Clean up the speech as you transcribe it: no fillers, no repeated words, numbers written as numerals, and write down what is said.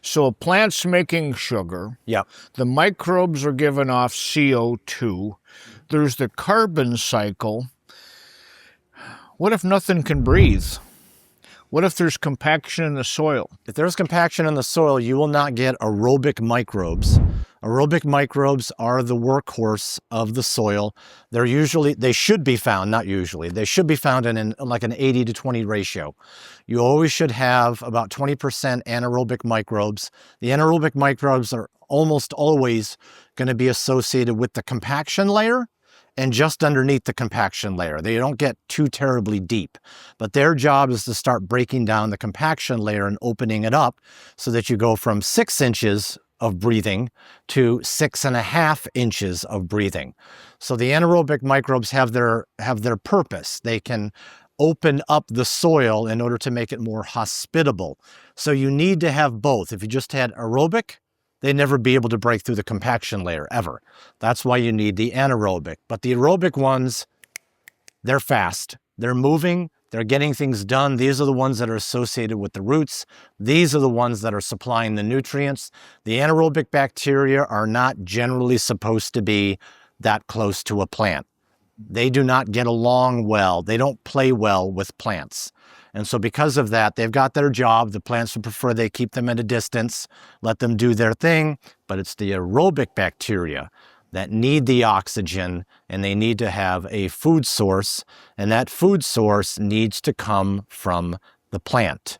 So a plant's making sugar. Yep. The microbes are giving off CO2. There's the carbon cycle. What if nothing can breathe? What if there's compaction in the soil? If there's compaction in the soil, you will not get aerobic microbes. Aerobic microbes are the workhorse of the soil. They should be found, not usually, they should be found in like an 80 to 20 ratio. You always should have about 20% anaerobic microbes. The anaerobic microbes are almost always going to be associated with the compaction layer and just underneath the compaction layer. They don't get too terribly deep, but their job is to start breaking down the compaction layer and opening it up so that you go from 6 inches of breathing to 6.5 inches of breathing. So the anaerobic microbes have their purpose. They can open up the soil in order to make it more hospitable. So you need to have both. If you just had aerobic, they'd never be able to break through the compaction layer, ever. That's why you need the anaerobic. But the aerobic ones, they're fast. They're moving. They're getting things done. These are the ones that are associated with the roots. These are the ones that are supplying the nutrients. The anaerobic bacteria are not generally supposed to be that close to a plant. They do not get along well. They don't play well with plants. And so because of that, they've got their job. The plants would prefer they keep them at a distance, let them do their thing, but it's the aerobic bacteria that need the oxygen, and they need to have a food source, and that food source needs to come from the plant.